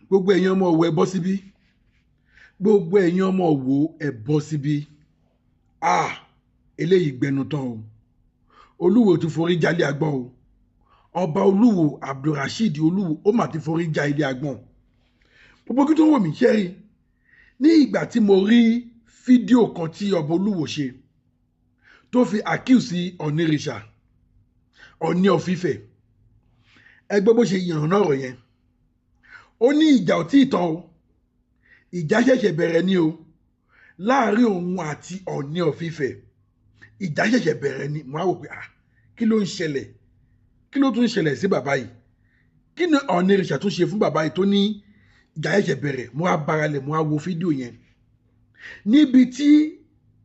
gbogbo ẹ̀yin ọmọ Ọ̀wọ̀ ẹ bọ́ síbí gbogbo ẹ̀yin ọmọ Ọ̀wọ̀ ẹ bọ́ síbí eléyìí gbẹnu tán o Olúwo ti forí jalè àgbọ̀n o ọba Olúwo Abdulrasheed Olúwo ó mà ti forí ja ilé àgbọ̀n gbogbo kí tó wò mí ṣẹ́rí ní ìgbà tí mo rí fídíò kan tí ọba Olúwo ṣe tó fi accuse Ọ̀nìrìṣà Ọ̀ní of Ifẹ̀ ẹgbẹ́ bó ṣe yàn náà rọ̀ yẹn ó ní ìjà ò tí ì tán o ìjà ṣẹ̀ṣẹ̀ bẹ̀rẹ̀ ni o láàrin òun àti Ọ̀ní of Ifẹ̀ ìjà ṣẹ̀ṣẹ̀ bẹ̀rẹ̀ ni mo á wò pé kí ló ń ṣẹlẹ̀ kí ló tún ń ṣẹlẹ̀ sí bàbá yìí kí ni Ọ̀nìrìṣà tún ṣe fún bàbá yìí tó ní ìjà ṣẹ̀ṣẹ̀ bẹ̀rẹ̀ mo á baralẹ̀ mo á wo fídíò yẹn níbi tí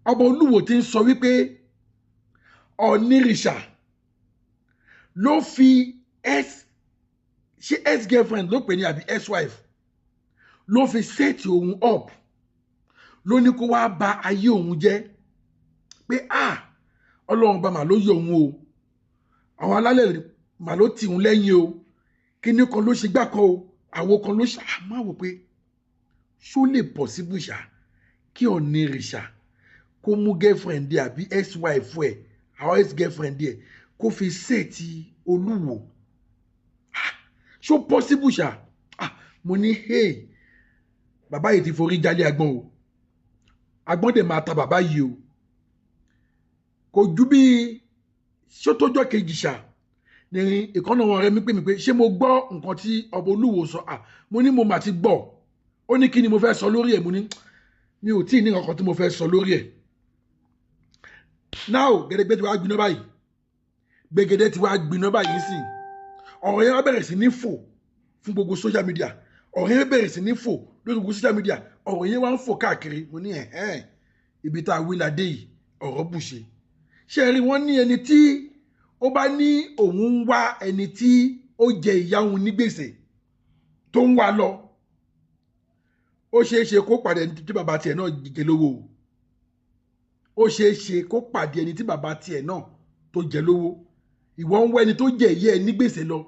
ọba Olúwo ti ń sọ wípé Ọ̀nìrìṣà ló fi ṣé ex-girlfriend ló pè ní àbí ex-wife ló fi set òun up ló ní kó wá bà ayé òun jẹ́ pé Ọlọ́run bá mà ló yọ òun o àwọn alálẹ̀ mà ló tì òun lẹ́yìn o kíní kan ló ṣe gbà kan o àwo kan ló máa wò pé ṣó lè possible ṣá kí Ọ̀nìrìṣà kó mú girlfriend ẹ̀ àbí ex-wife ẹ̀ àwọn ex-girlfriend ẹ̀ kó fi set Olúwo ṣó possible ṣá mo ní bàbá yìí ti forí jalè àgbọ̀n o àgbọ̀n dẹ̀ máa ta bàbá yìí o kò ju bí ṣótójọ́ kejì ṣá ní ìkànnà wọn rẹ mi pè mí pé ṣé mo gbọ́ nǹkan tí ọba Olúwo sọ mo ní mo mà ti gbọ́ ó ní kí ni mo fẹ́ sọ lórí ẹ̀ mo ní mi ò tí ì ní nǹkan tí mo fẹ́ sọ lórí ẹ̀ now gẹ́gẹ́ tí wàá gbiná báyìí gbẹgẹdẹ tí wàá gbiná báyìí sí ọ̀rọ̀ yẹn wá bẹ̀rẹ̀ sí ní fò fún gbogbo social media ọ̀rọ̀ yẹn bẹ̀rẹ̀ sí ní fò lórí gbogbo social media ọ̀rọ̀ yẹn wá ń fò káàkiri mo ní ibi tá a wí ládé yìí ọ̀rọ̀ bùṣe ṣe rí wọ́n ní ẹni tí ó bá ní òun ń wá ẹni tí ó jẹ ìyá òun ní gbèsè tó ń wá lọ ó ṣeé ṣe kó pàdé ẹni tí bàbá tiẹ̀ náà jẹ lówó ó ṣeé ṣe kó pàdé ẹni tí bàbá tiẹ̀ náà tó jẹ lówó ìwọ ń wá ẹni tó jẹ ìyá ẹ ní gbèsè lọ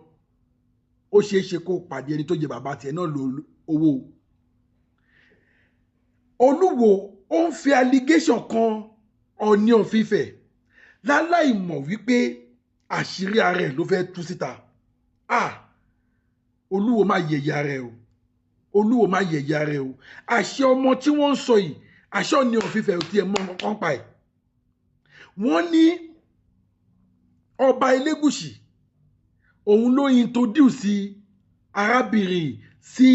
ó ṣeé ṣe kó pàdé ẹni tó jẹ bàbá tiẹ̀ náà lówó Olúwo ó ń fi allegation kan Ọ̀ní of Ifẹ̀ láláì mọ̀ wípé àṣírí ara ẹ̀ ló fẹ́ tú síta Olúwo má yẹ̀yẹ́ ara ẹ̀ o Olúwo má yẹ̀yẹ́ ara ẹ̀ o àṣẹ ọmọ tí wọ́n ń sọ yìí àṣẹ Ọ̀ní of Ifẹ̀ ò tiẹ̀ mọ̀ nǹkan pa ẹ̀ wọ́n ní ọba Elégùṣì òun ló introduce arábìnrin sí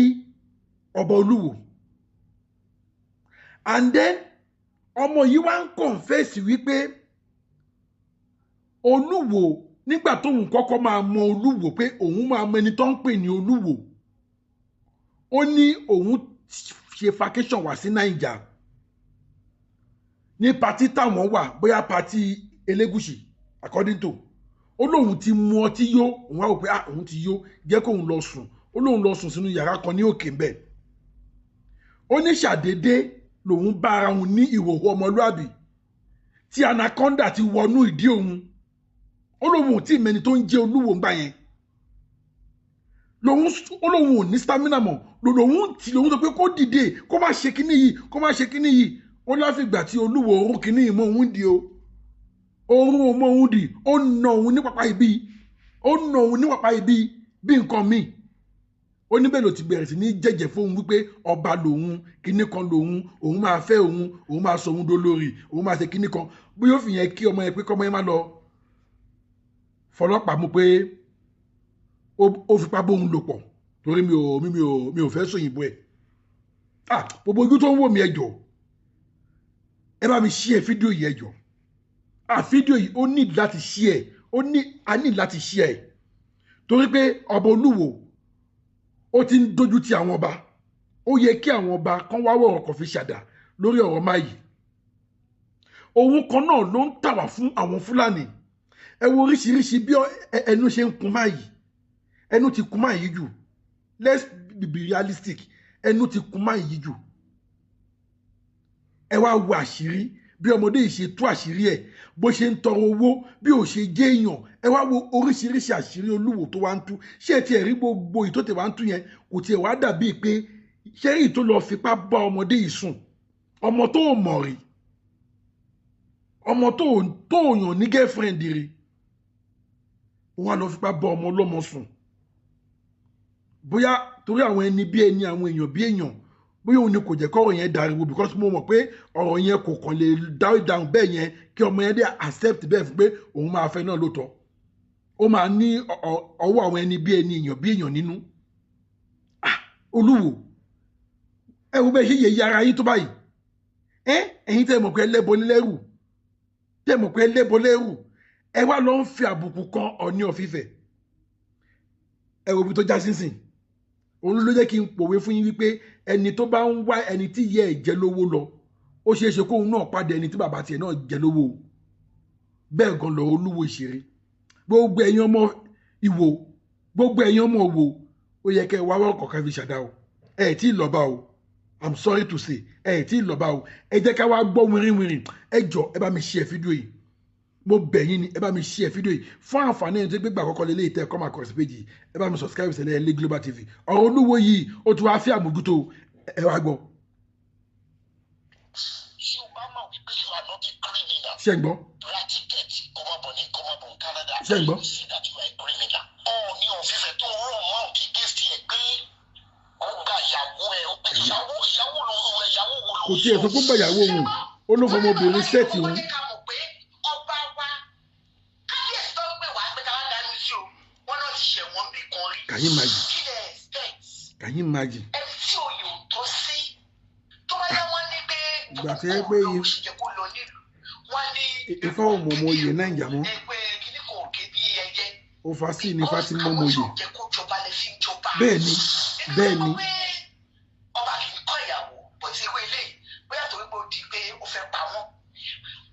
ọba Olúwo and then ọmọ yìí wá ń confess wípé Olúwo nígbà tóun kọ́kọ́ máa mọ Olúwo pé òun máa mọ ẹni tó ń pè ní Olúwo ó ní òun ṣe vacation wá sí Naija ní pati táwọn wà bóyá pati Elégùṣì according to ó lóun ti mu ọtí yó òun wá wò pé òun ti yó jẹ́ kóun lọ sùn ó lóun lọ sùn sínú yàrá kan ní òkè ńbẹ̀ ó ní ṣàdédé lòun bá ara òun ní ìhòòhò ọmọlúàbí tí anaconda ti wọnú ìdí òun ó lóun ò tí ì mẹni tó ń jẹ́ Olúwo ńgbà yẹn ó lóun ò ní stamina mọ́ lòun sọ pé kó dìde kó má ṣe kíní yìí ó láfìgbà tí Olúwo orún kíní yìí mọ́ òun di o orún ọmọ òun dì ó nà òun ní pàpà ibi bí nǹkan míì ó ní bẹ́ẹ̀ ló ti bẹ̀rẹ̀ sí ní jẹ́jẹ́ fóun wípé ọba lòun kíní kan lòun òun máa fẹ́ òun máa sọ òun dolórí òun máa ṣe kíní kan bí yóò fi yẹn kí ọmọ yẹn pé kọ́mọ yẹn má lọ fọlọ́pàá mú pé ó fipá bóun lò pọ̀ torí mi ò fẹ́ sòyìnbó ẹ̀ gbogbo ojú tó ń wò mí ẹ jọ̀ọ́ ẹ bá mi share fídíò yìí ẹ jọ̀ọ́ fídíò yìí ó ní láti share a ní láti share torí pé ọba Olúwo ó ti ń dojú ti àwọn ọba ó yẹ kí àwọn ọba kan wá wọ̀rọ̀ kan fi ṣàdá lórí ọ̀rọ̀ máa yìí òun kan náà ló ń tà wá fún àwọn Fúlàní ẹ wo oríṣiríṣi bí ẹnu ṣe ń kun máa yìí ẹnu ti kun máa yìí jù let's be realistic ẹnu ti kun máa yìí jù ẹ wá wo àṣírí bí ọmọdé yìí ṣe tú àṣírí ẹ̀ bó ṣe ń tọrọ owó bí ò ṣe jẹ́ èèyàn ẹ wá wo oríṣiríṣi àṣírí Olúwo tó wá ń tú ṣé ẹ tiẹ̀ rí gbogbo ìtòtẹ̀ wá ń tú yẹn kò tiẹ̀ wá dàbí pé ṣé èyí tó lọ fipá bá ọmọdé yìí sùn ọmọ tó mọ̀ rí ọmọ tó yàn ní girlfriend rí wọn lọ fipá bá ọmọ ọlọ́mọ sùn bóyá torí àwọn ẹni bí ẹni àwọn èèyàn bí èèyàn bóyá òun ni kò jẹ́ kọ́rọ̀ yẹn dariwo because mo mọ̀ pé ọ̀rọ̀ yẹn kò kàn lè dáhùn bẹ́ẹ̀ yẹn kí ọmọ yẹn dé accept bẹ́ẹ̀ fún pé òun máa fẹ́ náà lóòótọ́ ó máa ní ọwọ́ àwọn ẹni bí ẹni èèyàn bí èèyàn nínú Olúwo ẹ wo bẹ́ẹ̀ ṣe yẹ yára yín tó báyìí ẹ̀yin tẹ́ mọ̀ pé ẹlẹ́bọ lẹ́rù tẹ́ mọ̀ pé ẹlẹ́bọ lẹ́rù ẹ wá lọ ń fi àbùkù kan Ọọ̀ni of Ifẹ̀ ẹ wo ibi tó já sínsìn òun ló jẹ́ kí n pòwe fún yín wípé ẹni tó bá ń wá ẹni tí ìyá ẹ̀ jẹ lówó lọ ó ṣeé ṣe kóun náà pàdé ẹni tí bàbá tiẹ̀ náà jẹ lówó bẹ́ẹ̀ gan lọ Olúwo ìṣeré gbogbo ẹ̀yin ọmọ Ìwó gbogbo ẹ̀yin ọmọ Ìwó ó yẹ kẹ́ ẹ wá wọ́n kọ̀ọ̀kan fi ṣàdá o ẹ̀ tí ì lọ́ba o I'm sorry to say ẹ̀ tí ì lọ́ba o ẹ jẹ́ ká wá gbọ́ wìrìwìrì ẹ jọ ẹ bá mi share fídíò yìí mo bẹ̀ yín ni ẹ bá mi share fídíò yìí fún àǹfààní ẹni tó gbégbà àkọ́kọ́ lélẹ́ ìtẹ́ ẹ̀kọ́ máa kọ̀ọ̀sì péjì ẹ bá mi subscribe sílẹ̀ ẹ̀ lé Global TV ọ̀rọ̀ Olúwo yìí ó ti wá fí àmójútó ẹ wá gbọ́. ṣé ń gbọ́. ṣé ń gbọ́. kò tiẹ̀ tó kó gbàyàwó òun ó ló fọmọbìnrin sẹ́ẹ̀tì òun. Can you imagine? Can you imagine? Ìgbà tí ẹ pé ifá ò mọ̀ ọmọ oyè náà ìjà mọ́ ó fa sí ní ifá tí mọ́ ọmọ oyè bẹ́ẹ̀ ni bẹ́ẹ̀ ni. ọba kì í kọ́ ìyàwó bó ti wé ilé bóyá torí pé ó di pé ó fẹ́ pa wọ́n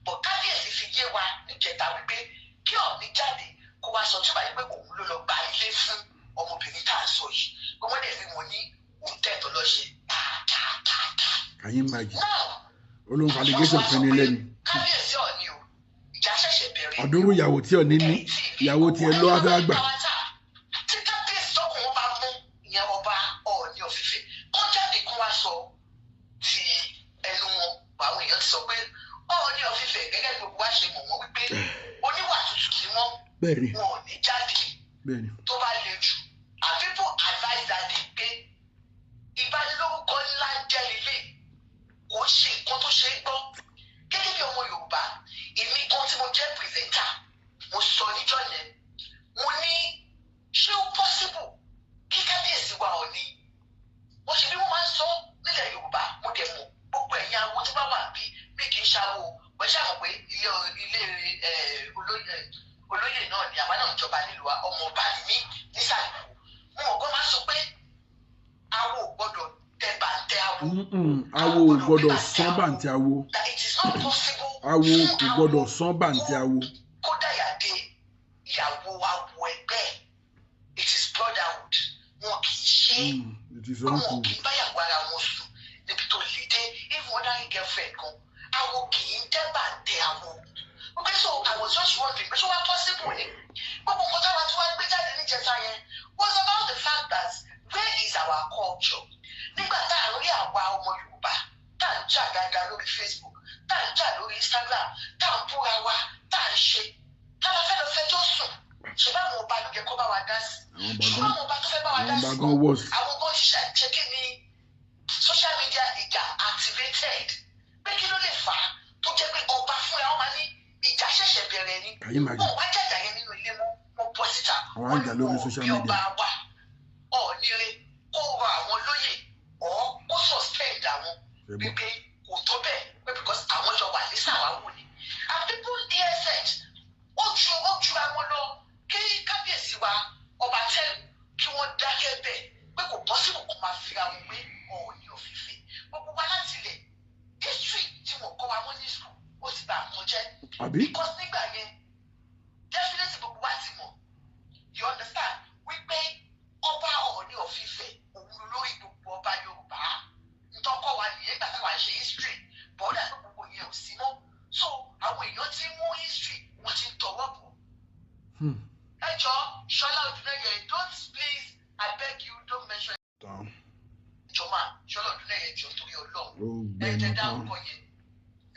bọ̀ kábíyèsí fi yé wa níjẹta wípé kí Ọọ̀ni jáde kó wá sọ tí ó bá yẹ pé òun ló lọ gba ilé fún ọmọbìnrin tá à ń sọ yìí pé wọ́n dẹ̀ fi wọn ní òǹtẹ̀ tó lọ ṣe tààtààtà. Can you imagine? olóhùn allegation fún ni lẹ́nu. kábíyèsí Ọọ̀ni o ìjà ṣẹ̀ṣẹ̀ bẹ̀rẹ̀. àdúró ìyàwó tí Ọọ̀ni ní ìyàwó tí ẹ lọ́ abẹ́ àgbà. tí kábíyèsí tọkùnrin bá mú ìyẹn ọba Ọọ̀ni of Ifẹ̀ kó jáde kó wá sọ ti ẹnu wọn àwọn èèyàn ti sọ pé Ọọ̀ni of Ifẹ̀ gẹ́gẹ́ bí gbogbo wa ṣe mọ̀ wọ́n wípé oníwà tútù ni wọ́n wọn ò ní jáde tó bá le jù and people advise that day pé ìbanilórúkọ ńlá jẹ́ ilé kò ṣe nǹkan tó ṣe é gbọ́ gẹ́gẹ́ bí ọmọ Yorùbá èmi kan tí mo jẹ́ pírẹsẹ̀ntà mo sọ níjọ́ yẹn mo ní ṣé ó possible kí kábíyèsí wa Ọọ̀ni wọ́n ṣe bí wọ́n máa ń sọ nílẹ̀ Yorùbá mo dẹ̀ mọ̀ gbogbo ẹ̀yin awo tó bá wà bí kì í ṣàwò wọ́n ṣàmọ̀ pé ilé olóyè náà ni àwa náà jọba nílùú ọmọ ọba mi nísàlẹ̀ mo mọ̀ kó máa sọ pé awo ò gbọ́dọ̀ tẹ bàǹtẹ̀ awo. awo ò gbọ́dọ̀ sán bàǹtẹ̀ awo. it is not possible. awo kò gbọ́dọ̀ sán bàǹtẹ̀ awo. kó dàyà dé ìyàwó awo ẹgbẹ́ it is brotherhood wọn kì í ṣe wọn kì í báyàwó ara wọn sùn níbi tó lè dé even ordinary girlfriend kan awo kì í tẹ bàǹtẹ̀ awo. Okay, so I was just wondering, but so what possible? But what I was trying to get at was about the fact that where is our culture? Nígbà tá à ń rí àwa ọmọ Yorùbá tá à ń jà gàgà lórí Facebook tá à ń jà lórí Instagram tá à ń búra wa tá à ń ṣe tá a fẹ́ lọ fẹjọ́ sùn ṣe bá àwọn ọba lóye kó bá wa dá sí ṣùgbọ́n àwọn ọba tó fẹ́ bá wa dá sí àwọn ọba ṣe kí ni social media ìjà activated pé kí ló lè fà á tó jẹ́ pé ọba fúnra wọn máa ní ìjà ṣẹ̀ṣẹ̀ bẹ̀rẹ̀ ni wọn wá jàjà yẹn nínú ilé wọn bọ́ síta wọn ní bí ọba wa Ọọ̀ni kó rọ àwọn lóyè ọ̀ kó suspend àwọn wípé kò tó bẹ́ẹ̀ pé because àwọn jọ wà ní sàwáwò ni and people there said ó ju àwọn lọ kí kábíyèsí wa ọba tẹ́lẹ̀ kí wọ́n dákẹ́ bẹ́ẹ̀ pé kò possible kó máa fi àwọn gbé Ọọ̀ni of Ifẹ̀ gbogbo wa láti ilẹ̀ history tí wọ́n kọ́ wa mọ́ ní school ó ti bá àwọn jẹ́ because nígbà yẹn definitely gbogbo wa ti mọ̀ you understand wípé ọba Ọọ̀ni of Ifẹ̀ òun lórí gbogbo ọba Yorùbá ntọ́kọ̀ wa nìyẹn gbà táwa ṣe history bọ́ọ̀dà tó gbogbo yẹn ò sí mọ́ Ṣọlá Odúnẹyẹ, don't please, I beg you, don't mention it. Jọ̀ọ́ Ṣọlá Odúnẹyẹ jọ̀ọ́ torí Ọlọ́run. Ẹ̀jẹ̀ dárúkọ yẹn.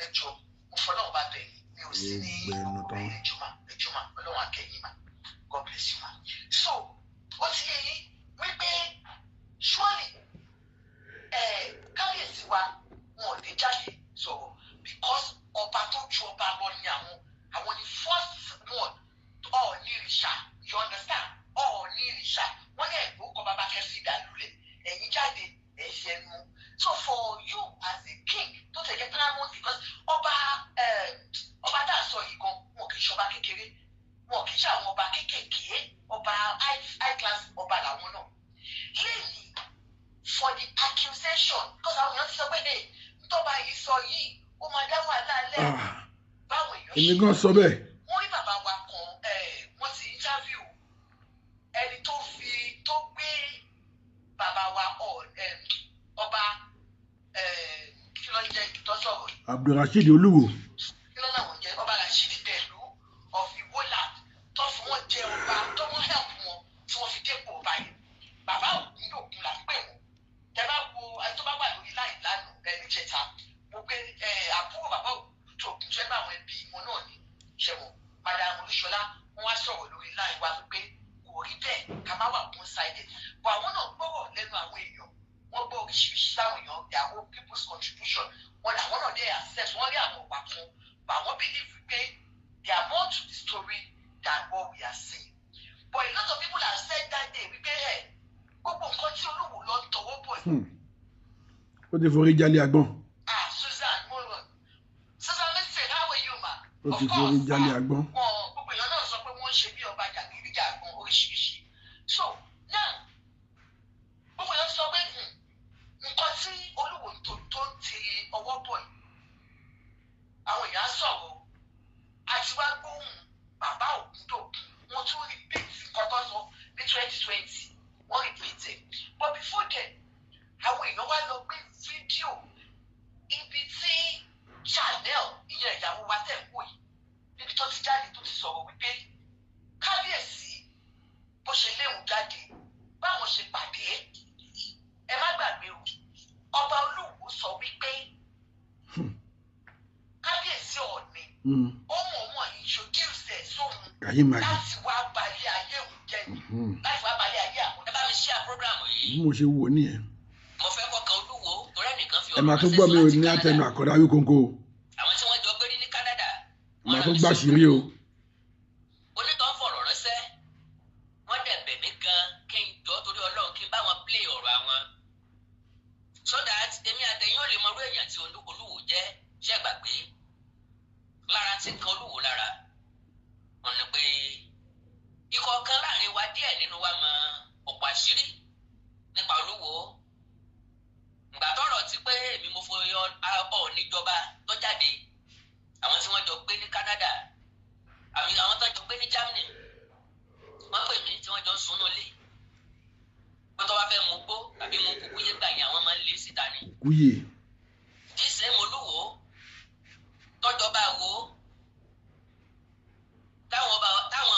Ẹjọ́ mo fọlọ́run bá bẹ̀ yín. Mi ò sí ní ẹjọ́ mà Ọlọ́run akẹ́yìn mà. God bless you ma. So ó ti yé yín wípé surely kábíyèsí wa wọn ò lè jáde sọ̀rọ̀ because ọba tó ju ọba lọ ní àwọn ni first one Ọọ̀ni ìrìṣà, you understand? Ọọ̀ni ìrìṣà wọ́n ní ẹ̀gbọ́n kọ́ bàbá kẹ́sì ìdálulẹ̀ ẹ̀yìn jáde ẹ̀ṣẹ̀ nu. So for you as a king tó tẹ̀lé paramount because ọba tá a sọ yìí gan wọn kì í ṣọba kékeré wọn kì í ṣe àwọn ọba kékèké ọba high class ọba làwọn náà. Lẹ́yìn for the accusation because àwọn èèyàn ti sọ pé ntọ́ba yìí sọ yìí ó máa dá wàhálà lẹ̀. Báwo èèyàn ṣe èmi gan sọ bẹ́ẹ̀. wọ́n rí bàbá wa kan wọ́n ti interview ẹni tó gbé bàbá wa ọba kí ló ń jẹ́ ìtọ́sọ̀rọ̀ yìí. Abdulrasheed Olúwo. Kí ló náà wọ́n jẹ́ ọba Rasheed Tẹ̀lú of Iwoland tó fi wọ́n jẹ ọba tó wọ́n help wọn tí wọ́n fi dépò ọba yẹn. Bàbá òkú lòkun là ń pè wọ́n. Tẹ bá wo ẹni tó bá wà lórí láì lánàá níjẹta mo gbé àbúrò bàbá òkú tó kù jẹ́ báwọn ẹbí wọn náà ní ṣẹ̀wọ̀n. Madam Olúṣọlá wọ́n wá sọ̀rọ̀ lórí láì wá wípé kò rí bẹ́ẹ̀ ká má wà one sided. But àwọn náà gbọ́rọ̀ lẹ́nu àwọn èèyàn wọ́n gbọ́ oríṣiríṣi táwọn èèyàn their whole people's contribution wọn làwọn náà dé accept wọ́n rí àwọn ọ̀pá kan but àwọn believe wípé there are more to the story than what we are seeing. But a lot of people have said that day wípé gbogbo nǹkan tí Olúwo lọ ń tọwọ́ bọ̀ yìí. Ó ti forí jálé agbọ́n. Susan Moron Susan Mensah, how are you ma? Ó ti forí jálé agbọ́n. Gbogbo èèyàn náà sọ pé wọ́n ń ṣe bí ọba jàgídíjàgan oríṣiríṣi. So now gbogbo èèyàn sọ pé nǹkan tí Olúwo tó ti ọwọ́ bọ̀ yìí àwọn èèyàn sọ̀rọ̀ àti wá gbóhùn bàbá Ògúndòkun wọ́n tún repeat nǹkan tó sọ ní 2020 wọ́n repeat it but before then àwọn èèyàn wá lọ gbé fídíò ibi tí Chanel ìyẹn ìyàwó wa tẹ̀ ń wò yìí níbi tó ti jáde tó ti sọ̀rọ̀ wípé kábíyèsí bó ṣe léwu jáde báwọn ṣe pàdé ẹ má gbàgbé o ọba Olúwo sọ wípé kábíyèsí Ọọ̀ni ó mọ̀ introduce ẹ̀ sóhun láti wá balẹ̀ ayé òun jẹ́ láti wá balẹ̀ ayé àwọn. Ẹ bá mi share program yìí. Bí mo ṣe wò nìyẹn. Mo fẹ́ kọ́kọ́ Olúwo torí ẹnìkan fi ẹ máa tún gbọ́ mi ò ní àtẹnu Àkàndá Awikonko. Àwọn tí wọ́n jọ gbé ní Canada. Màá tún gbà sírí o. Onítọ̀ ń fọ̀rọ̀ ránṣẹ́ wọ́n dẹ̀ bẹ̀ mí gan kí n jọ torí Ọlọ́run kí n bá wọn play ọ̀rọ̀ àwọn so that èmi àtẹ̀yìn ò lè mọ irú èèyàn tí Olúwo jẹ́ ṣẹ́ gbàgbé lára tí kan Olúwo lára wọn ni pé ikọ̀ kan láàrin wa díẹ̀ nínú wa mọ ọ̀pọ̀ àṣírí nípa Olúwo ìgbà tọ́rọ̀ ti pé èmi mo foyọ Ọọ̀ni jọba tó jáde àwọn tí wọ́n jọ gbé ní Canada àwọn tó jọ gbé ní Germany wọ́n pè mí tí wọ́n jọ sunú lé pé tó bá fẹ́ mú gbó tàbí mú kúkúyé gbà yẹn àwọn máa ń lé síta ni. Kúyè. jíṣẹ́ Olúwo tọ́jọba wo táwọn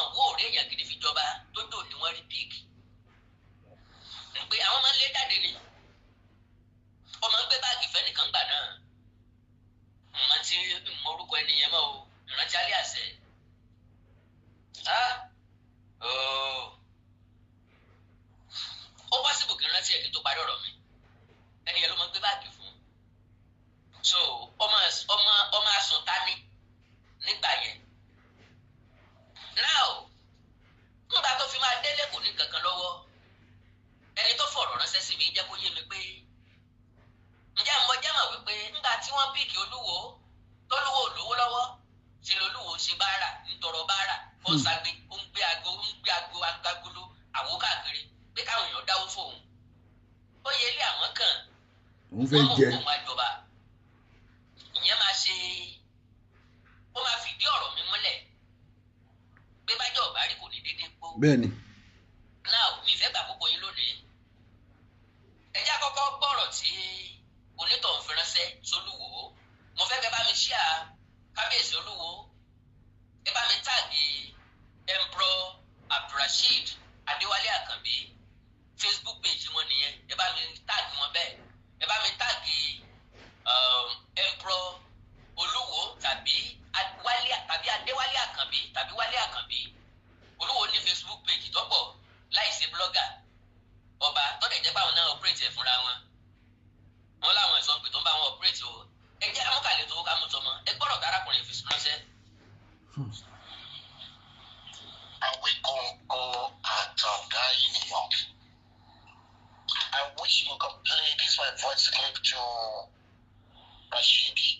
àwọ̀ òré èèyàn gidi fi jọba tó dò ní wọ́n rí píìkì. pé àwọn máa ń lé jáde ni wọ́n máa ń gbé báàgì fẹ́nìkan gbà náà. ìrántí orúkọ ẹni yẹn mọ́ o ìrántí alẹ́ àṣẹ. ó wá síbò kí n rántí ẹ̀kí tó parí ọ̀rọ̀ mi ẹni yẹn ló máa ń gbé báàgì fún so ọmọ àsùntá ni nígbà yẹn now nígbà tó fi máa délé kò ní kankan lọ́wọ́ ẹni tó fọ̀rọ̀ ránṣẹ́ sí mi jẹ́ kó yé mi pé ǹjẹ́ mo jẹ́ mọ̀ wípé nígbà tí wọ́n píìkì Olúwo tólúwo lówó lọ́wọ́ tí Olúwo ṣe báárà ń tọrọ báárà ó ń sagbe ó ń gbé agolo àwo káàkiri pé káwọn èèyàn dáwó fóun ó yẹ ilé àwọn kan òun fẹ́ jẹ wọ́n mọ̀ àjọba ìyẹn máa ṣe ó máa fìdí ọ̀rọ̀ mi múlẹ̀ pé bájọ́ ọ̀bá rí kò ní déédéé gbó. Bẹ́ẹ̀ni. náà mi fẹ́ gbà púpọ̀ yín lónìí ẹ jẹ́ àkọ́kọ́ gbọ́rọ̀ tí onítọ̀ ń fi ránṣẹ́ sólúwo mo fẹ́ kẹ́ bá mi ṣíà kábíyèsí Olúwo ẹ bá mi táàgì Emperor Abdulrasheed Adéwálé Àkànbí Facebook page wọn nìyẹn, ẹ bá mi tag wọn bẹ́ẹ̀, ẹ bá mi tag Emperor Olúwo tàbí Adéwálé Àkànbí tàbí Wálé Àkànbí. Olúwo ní Facebook page tọ́pọ̀ láìsí blogger ọba tọ́lẹ̀ jẹ́ báwọn náà operate ẹ̀ fúnra wọn. Wọ́n láwọn ẹ̀sọ́ pé tó ń bá wọn operate o. Ẹ jẹ́ amúkàlẹ̀ tó ká mú tọmọ, ẹ gbọ́dọ̀ dárákùnrin fi ránṣẹ́. We go out of that union. I wish you could play this my voice clip to Rashidi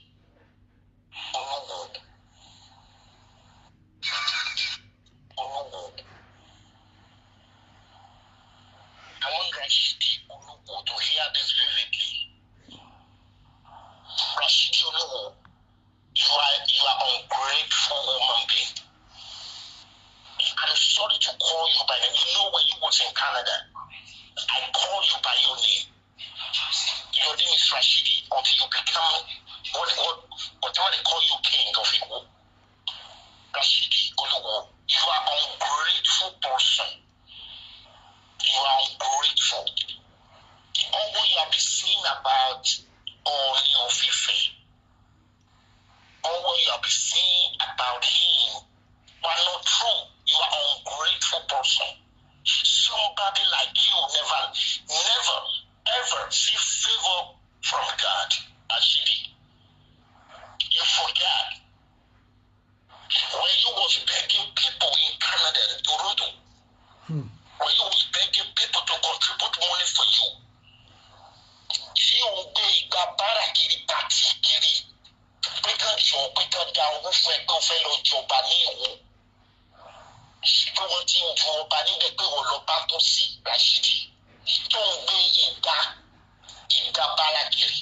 Oluwo. I want Rashidi Oluwo to hear this vividly. Rashidi Oluwo, you are ungrateful human being. I'm sorry to call you by name. You know when you was in Canada, I call you by your name. Your name is Rashidi until you become whatever they call you, king of Igbo. Rashidi Oluwo, you are ungrateful person. You are ungrateful. All you have been saying about Ooni of Ife, all you have been saying about him are not true. You are an ungrateful person. Somebody like you never, ever see favor from God. Actually, you forget when you was begging people in Canada and Toronto, when you was begging people to contribute money for you. Tí o gbé ìgbà bára kiri pàtì kiri, pé kàn jọ pé kàn da owó fún ẹgbẹ́ òfin lọ jọba ní ìwọ. Pé wọ́n ti ń ju ọba níbẹ̀ pé wọ́n lọ bá tó sí Rashidi. Tó ń gbé ìgbà bára kiri.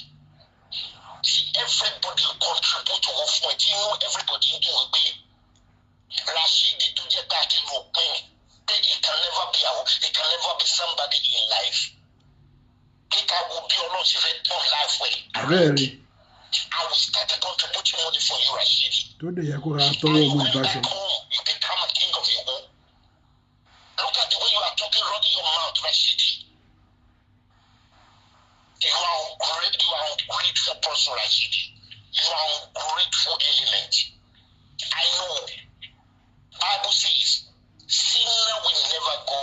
Tí everybody contribute owó fún ẹ, tí inú everybody ń dùn pé Rashidi tó jẹ́ pé àti lò pín pé he can never be somebody in life. Kíkà wo bí Ọlọ́run ṣe fẹ́ turn life way. Really? I will start contributing money for you, Rashidi. Tó dé yẹ kó ra tọwọ́ ọmọ ìbáṣọ. You become a king of Igbo. Look at the way you are talking, running your mouth, Rashidi. You are ungrateful person, Rashidi. You are ungrateful element. I know. Bible says, sinner will never go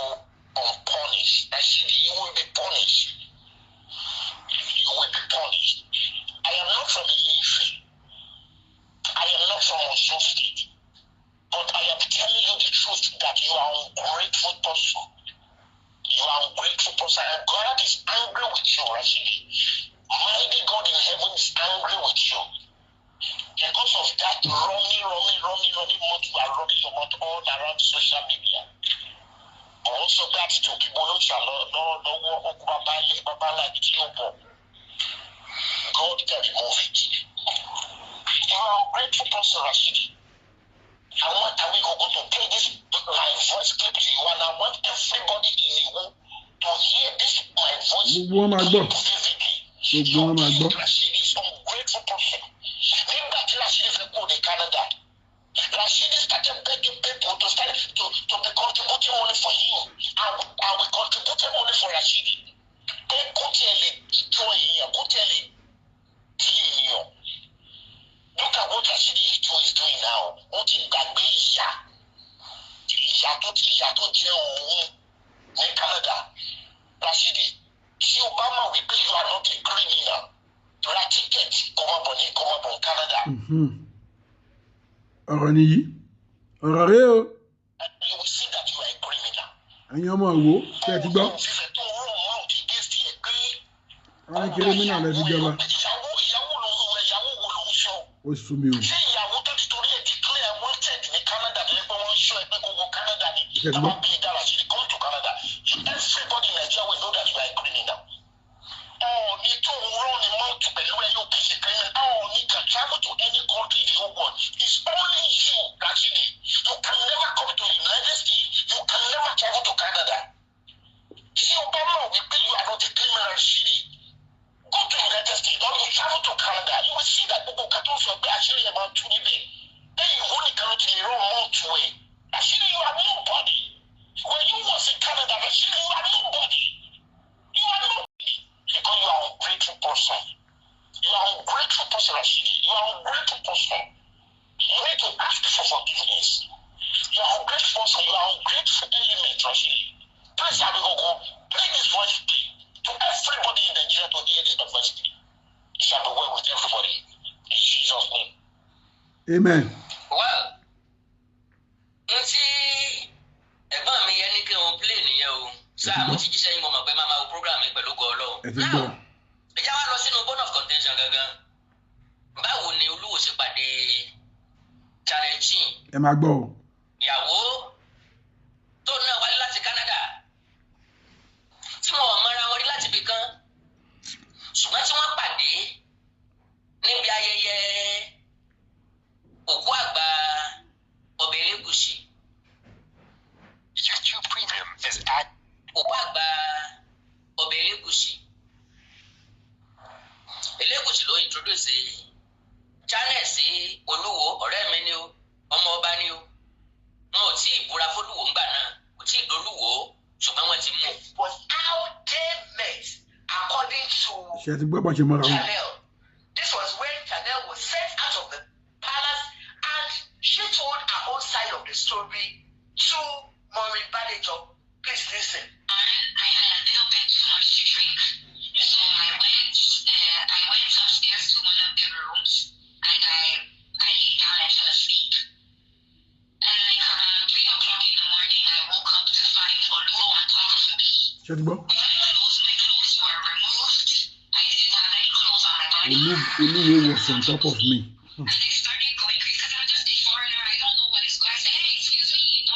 unpunished. Rashidi, you will be punished. You will be punished. I am not from Ife. I am not from Osun State. But I am telling you the truth that you are an ungrateful person. You are an ungrateful person. And God is angry with you, Rashidi. Mighty God in heaven is angry with you. Because of that running mouth, you are running your mouth all around social media. Also that to people who shall no God can remove it. You are an ungrateful person, Rashidi. I want to play this my voice clip to you, and I want everybody in Igbo to hear this my voice vividly. Rashidi is an ungrateful person. Remember Rashidi is go to Canada. Rashidi started begging people to be contributing money for him. I will contribute money for Rashidi. Look at what Rashidi is doing now. What in that way, ìyá tó jẹ́ òun ní Canada. Rashidi, tí Obama wí pé you are not a criminal, ra ticket kọ́mọ̀bọ̀ Canada. Ọ̀rọ̀ nìyí, ọ̀rọ̀ rẹ o. You will see that you are a criminal. Ẹ̀yin ọmọ ìwò ṣe ti gbọ́. Fífẹ́ tó ń rún mọ́ òkè gẹ́sì ẹ̀ pé. Wọ́n ní kírímínà lẹ fi jọba. Ìyàwó wo ló ń sọ? Ó sún mi o. Ṣé ìyàwó tó ti torí ẹ̀ declare wanted ní Canada tó yẹ pé wọ́n ṣọ́ ẹ pé kó wọ Canada ni? Àwọn bí dára sí come to Canada. Everybody in Nigeria will know that you are a criminal. Ní tó ń rún ní mọ́tò pẹ̀lú ẹ yóò kí ṣe criminal. Ní can travel to any country in the whole world. It's only you, Rashidi. You can never come to the United States. You can never travel to Canada. Tí Obama wí pé you are not a criminal, Rashidi. Go to the United States, or you travel to Canada, you will see that gbogbo nǹkan tó ń sọ pé àṣírí ẹ̀ máa tú níbẹ̀. Lẹ́yìn ìwọ nìkan ló ti lè rán mọ́ọ̀tù ẹ̀. Actually, you are nobody. When you was in Canada, actually, you are nobody. You are nobody. Because you are an ungrateful person. You are an ungrateful person, actually. You are an ungrateful person. You need to ask for forgiveness. You are an ungrateful person. You are an ungrateful element, actually. Please, I will go. Play this voice to everybody in Nigeria to hear this voice. It shall be well with everybody. In Jesus' name. Amen. Well, ẹ̀gbọ́n mi yẹn ní kí wọ́n play nìyẹn o. Sáà mo ti jíṣẹ́ yín mo mọ̀ pé máa máa wo program yìí pẹ̀lú Ọlọ́run. Now, ẹ já wá lọ sínú bone of contention gangan. Báwo ni Olúwo ṣe pàdé Channel Chin? Ẹ máa gbọ́ o. Ìyàwó tó náà wálé láti Canada. Tí wọ́n mọra wọn rí láti ibì kan. Ṣùgbọ́n tí wọ́n pàdé níbi ayẹyẹ òkú àgbà Ọbẹ̀ Elégùṣì. YouTube Premium is at Òkú àgbà Ọbẹ̀ Elégùṣì. Elégùṣì ló introduce channel sí Olúwo, ọ̀rẹ́ mi ni o, ọmọ ọba ni o. Wọn ò tí ì búra fólúwo ńgbà náà, kò tí ì dolúwo, ṣùgbọ́n wọ́n ti mú. was how they met according to Ṣé ti gbọ́ bọ́ ṣe mọ́ra wọn? Chanel. This was when Chanel was sent out of the palace and she told her own side of the story to Maureen Badejo. Please listen. I had a little bit too much to drink. So I went upstairs to one of the rooms and I lay down and fell asleep. And like around 3 o'clock in the morning, I woke up to find Oluwo on top of me. Ṣé ti gbọ́? My clothes were removed. I didn't have any clothes on my body. Olúwo was on top of me. And I started going crazy because I'm just a foreigner. I don't know what is going on. I said, hey, excuse me. No.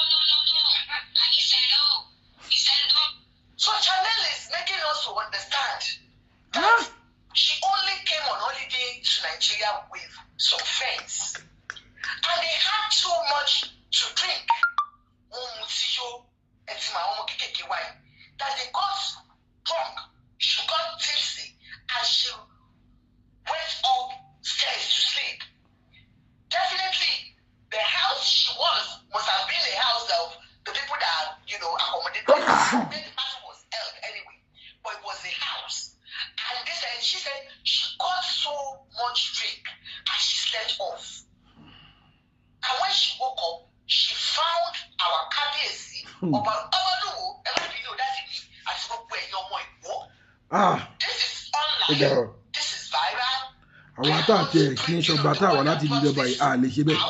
And he said, no. He said, no. So Chanel is making us to understand Huh? that she only came on holiday to Nigeria with some friends. And they had too much to drink. That they got drunk. She got tipsy and she went upstairs to sleep. Definitely, the house she was must have been a house of the people that, accommodated. Maybe the party was held anyway, but it was a house. And she said she got so much drink and she slept off. And when she woke up, she found our Kabiyesi, Obaluwo, everybody know that it is. I spoke where your boy go. This is online. This is viral. Àwọn àtàtì ẹ̀ kí n ṣọgbà tá a wà láti ìdílé ọba yìí, a lè ṣe bẹ́ẹ̀.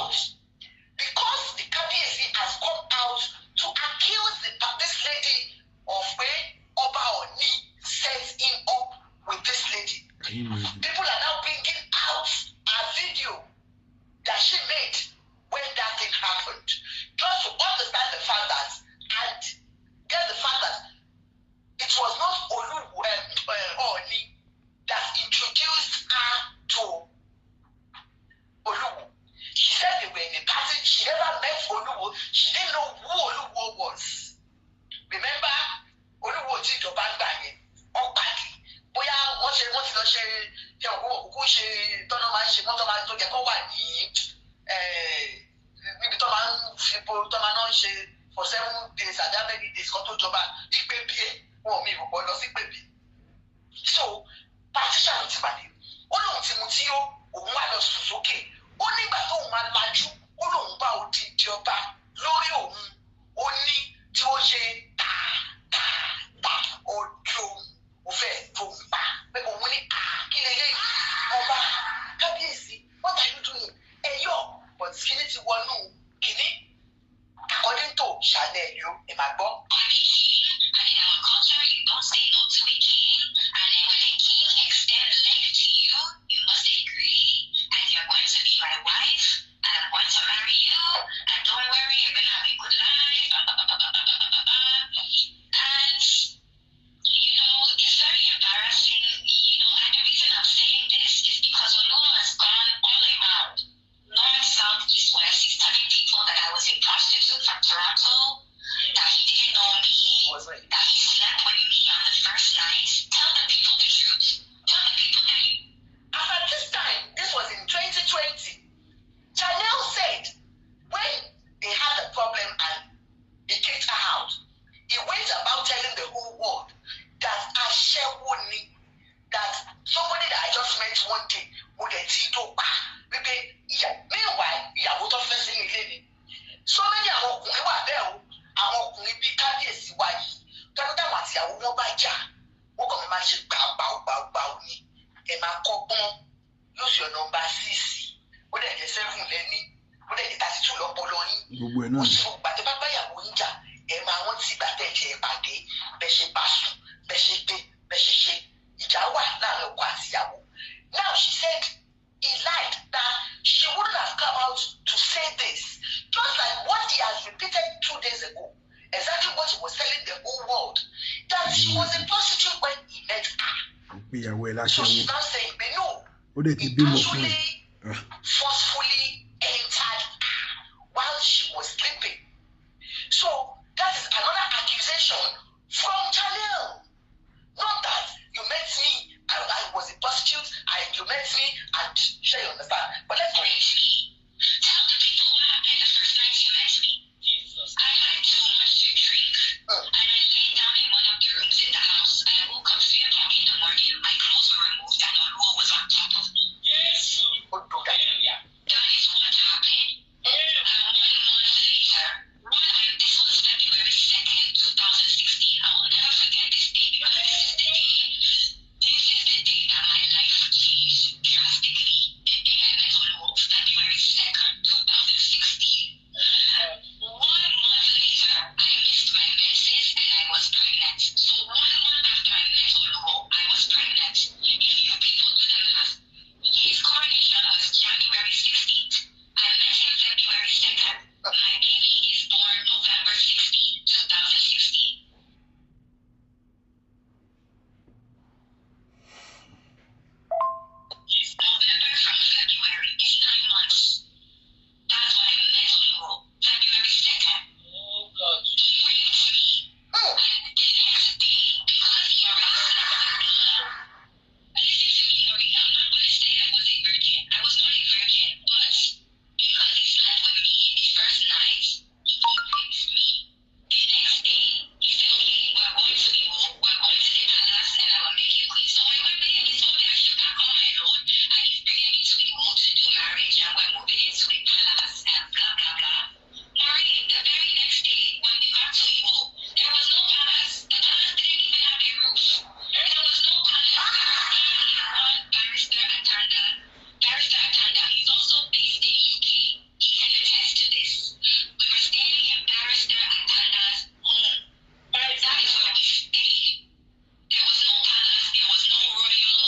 Because the Kabiyesi has come out to accuse this lady of where Oba Oni set him up with this lady. People are now bringing out a video that she made when that thing happened. Just to understand the fact that and get the fact that it was not Oni that introduced her to Oluwo. She said they were in a party. She never met Oluwo. She didn't know who Oluwo was. Remember, Oluwo ti jọba gbà yẹn. Ọ̀pàdé. Bóyá wọ́n ti lọ ṣe òkú ṣe tọ́nà máa ń ṣe mọ́tò máa tó yẹ kó wà ní níbi tó máa ń fi tó máa náà ń ṣe for 7 days and how many days kan tó jọba ìpèbíye wọn mi ìrùpọ̀ lọ sí pèbí. So partition ló ti pàdé. Ó lóun ti mu tí òun wà lọ sùn sókè. Ó nígbà tóun máa lajú ó lóun bá odidi ọba lórí òun. Ó ní tí ó ṣe tà ojú òun fẹ́ tó ń pa. Pé òun ní kí lélẹ́yìn ọba Kábíyèsí what are you doing? Ẹ̀yọ́ but kíní ti wọnú kíní. According to Chanel, ẹ máa gbọ́. And in our culture, you don't say no to a king. that somebody that I just met one day would talk maybe meanwhile ìyàwó tó fẹ́ sí ilé ni so many àwọn ọkùnrin wà bẹ́ẹ̀ o àwọn ọkùnrin bíi kábíyèsí wa yìí tọ́kítà wọn àti ìyàwó wọn bá jà wọ́n kàn máa ṣe gbàgbàgbà ní ẹ̀ máa kọ́gbọ́n yóò ṣe nọ́mbà 6 ó dẹ̀ jẹ́ 7 lẹ́ní ó dẹ̀ jẹ́ 32 lọ́pọ̀lọ́ yín gbogbo ẹ̀ náà oṣù gbàtẹ́ bá báyàwó yín jà ẹ̀ máa wọ́n ti gbàtẹ́ jẹ́ pàdé bẹ́ẹ̀ ṣe bá sùn bẹ́ẹ̀ ṣe gbé bẹ́ẹ̀ ṣe ṣe ìjà wà láàrin ọkọ àti ìyàwó. Now she said he lied that she wouldn't have come out to say this just like what he has repeated 2 days ago exactly what he was telling the whole world that she was a prostitute when he met her. So she's now saying but no he actually forcefully entered her while she was sleeping. So that is another accusation from Janelle. Not that you met me, I was a prostitute, you met me, and sure you understand. But let's go. Tell the people what happened the first night you met me. I had too much to drink, and I laid down in one of the rooms in the house. I woke up 3 o'clock in the morning. My clothes were removed, and Oluwa was on top of me. Yes. That is what happened. And 1 month later, this was February 2nd, 2016. I will never forget this day because this is the day that my life changed drastically. The day I met Oluwa, February 2nd, 2016. 1 month later, I missed my menses and I was pregnant. So 1 month after I met Oluwa, I was pregnant. If you people do the math, his coronation was January 16th. I met him February 2nd. My baby is born November 16, 2016. November from February is 9 months. That's when I met Oluwa. February 2nd. Oh God. He raped me. And the next day, because he already listen to me, Lori, I'm not going to say I was a virgin. I was not a virgin, but because he slept with me the first night, he raped me. The next day, he said, okay, we're going to the walk, we're going to the palace, and I will make you queen. So we went there, he told me I should pack on my load, and he's bringing me to the walk to do marriage, and we're moving into the palace, and blah, blah, blah. Maureen, the very next day, when we got to the walk, there was no palace. The palace didn't even have a roof. There was no palace. Barrister Atanda. Barrister Atanda, he's also based in UK. He can attest to this. We were staying in Barrister Atanda's home. That is where we stayed. There was no palace. There was no royal,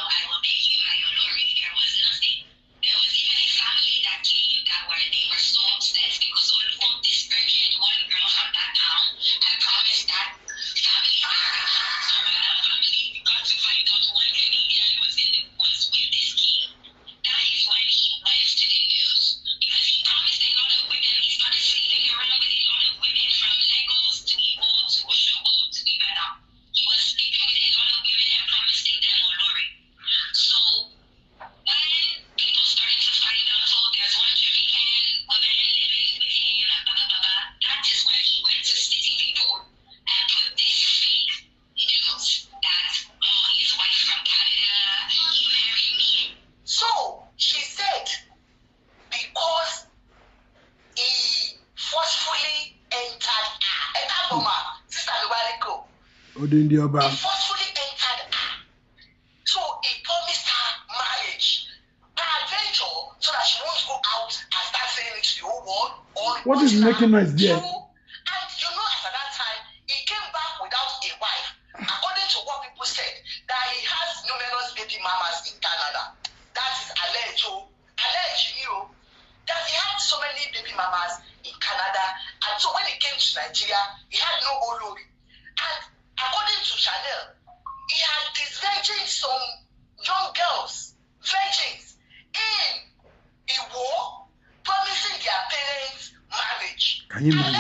I will make you my Olori. There was nothing. There was even a family that came they were so upset because Oluwa, this virgin, one girl from that town, had promised that family marriage. So when that family got to find out one Canadian was with this king, that is when he went to the news because he promised a lot of women. He started sleeping around with a lot of women from Lagos to Igbo to Oshogo to Ibadan. He was sleeping with a lot of women and promising them Olori. So when people started to find out, oh, there's one Jamaican woman living with him, and blah, blah, blah, blah, that is when he went to City People and put this fake news that, oh, his wife from Canada, he married me. So she said because he forcefully entered her. Sister Luwaliko. Odindi Oba. He forcefully entered her. So he promised her marriage. Peradventure, so that she won't go out and start saying it to the whole world. What is making noise there? And you know, after that time, he came back without a wife. According to what people said, that he has numerous baby mamas in Canada. That is alleged, that he had so many baby mamas in Canada. And so when he came to Nigeria, he had no Olori. And according to Chanel, he had disvirgined some young girls, virgins, in Iwo, promising their parents marriage. Can you imagine?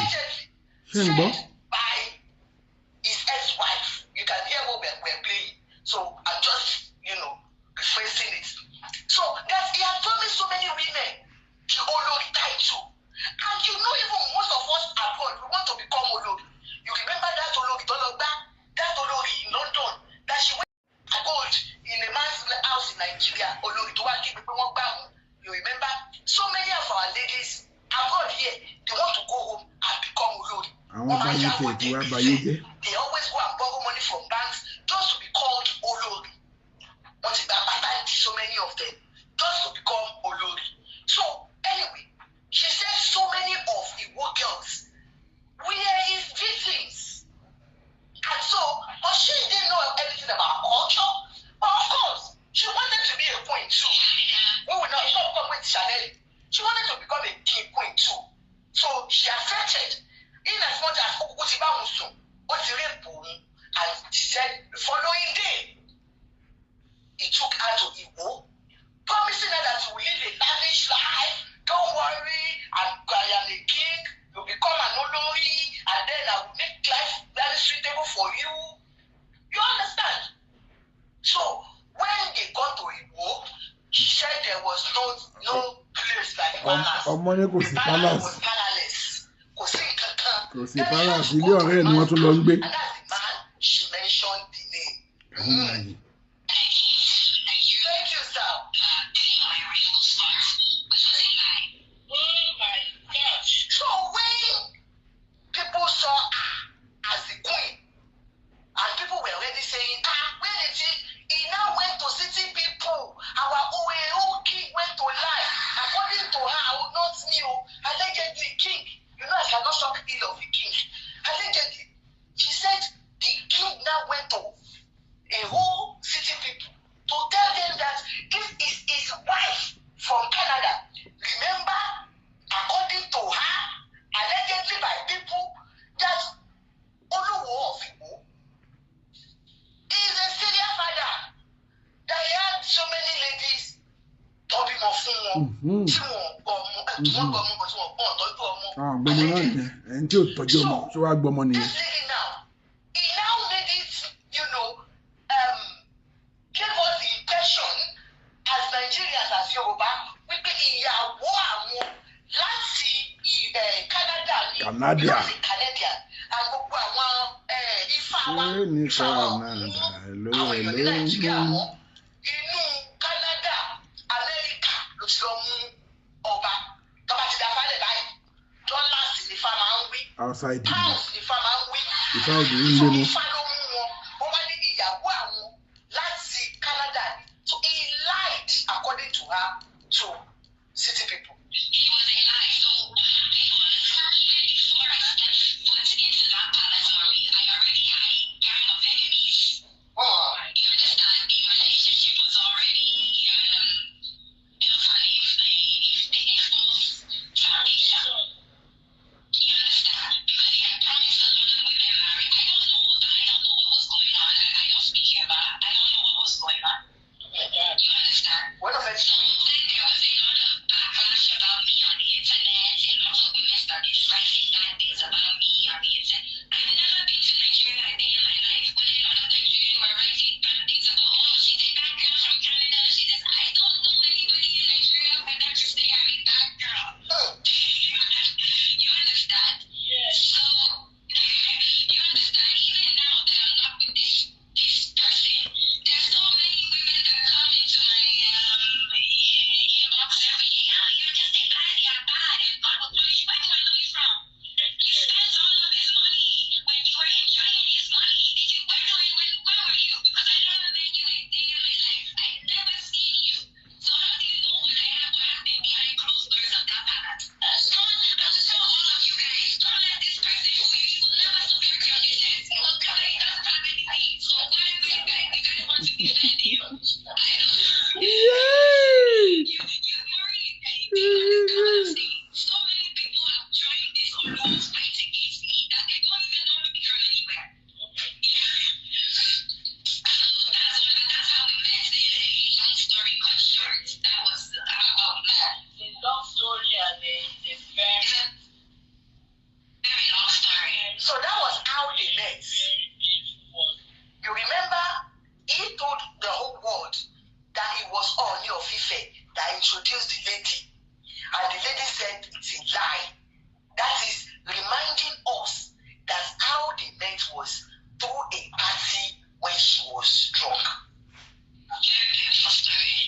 Allegedly said by his ex-wife. You can hear what we're playing. So I'm just, rephrasing it. So that he had promised so many women the Olori title. And even most of us abroad, we want to become Olori. You remember that Olori Tologba, that Olori in London, that she went to gold. Nigeria, olórí tó wá kí pé wọ́n gbà wọ́n. You remember? So many of our ladies abroad here, they want to go home and become olórí. They always go and borrow money from banks just to be called olórí. But so many of them just to become olórí. So anyway, she said so many of the Igbo girls were his victims. And so, but she didn't know anything about culture. But of course, she wanted to be a queen too. We will not come with Chanel. She wanted to become a king queen too. So she accepted. In as much as Okukuti Bamusu, and she said the following day, he took her to Igbo, promising her that he will live a lavish life. Don't worry, I am a king. You become an olori, and then I will make life very suitable for you. You understand? So when they got to Igbo, she said there was no place like palace. The palace was powerless. Kò sí palace, ilé ọ̀rẹ́ ni wọ́n tún lọ ń gbé. And that's the man she mentioned the name. Thank you, sir. So when people saw her as the queen, and people were already saying, where is he? He now went to city people. Our old king went to lie. According to her, I will not know. Allegedly, king. You know, I cannot talk ill of the king. Allegedly, she said the king now went to a whole city people to tell them that this is his wife from Canada. Remember, according to her, allegedly by people, that Oluwo of Igbo is a serial father. That he had so many ladies talking of him. This lady now, he now made it, gave us the impression as Nigerians, as Yoruba, we pay ìyàwó àwọn láti Canadian, and gbogbo àwọn ifá wa àwọn èèyàn ní Nàìjíríà wọn inú Canada, America ló ti lọ mú ọba tọ́ba ti dá falẹ̀ báyìí dollars ní ifá máa ń wí outside pounds ní ifá máa ń wí ifá òdì ń lé mu. ifá ló mú wọn wọ́n wá ní ìyàwó àwọn láti Canada ni. So he lied according to her to city people. It was a lie. So, before I stepped foot into that palace, I already had a gang of enemies. Oh. You understand? The relationship was already built on a false foundation. You understand? Because he had promised a lot of women marriage. I don't know what was going on. I don't speak here, but I don't know what was going on. You understand? What of it? So then there was a lot of backlash about me on the internet. A lot of women started writing bad things about me on the internet. I've never been to Nigeria a day in my life. But a lot of Nigerians were writing bad things about, she's a bad girl from Canada. She says, I don't know anybody in Nigeria for that to say I'm a bad girl. You understand? Yes. So, you understand, even now that I'm not with this person, there's so many women that come into my inbox every day. You're just a bad, you're bad, and God will punish you. Where do I know you from? You spent all of his money when you were enjoying his money. Where were you? Because I never met you a day in my life. I never seen you. So how do you know what happened behind closed doors of that palace? So I'll just tell all of you guys, don't let this person fool you. He will never support your business. He will come and he doesn't have anything. So whatever you guys want to defend him, I don't know. You Marie, you understand? So many people have joined this almost fight against me that they don't even know me from anywhere. So that's how we met. Long story cut short, that was how we met. It's a long story and it's very, It's a very long story. So that was how they met. very beautiful. You remember, he told the whole world that it was Ooni of Ife that introduced the lady. And the lady said it's a lie. That is reminding us that how they met was through a party when she was drunk. Very beautiful story.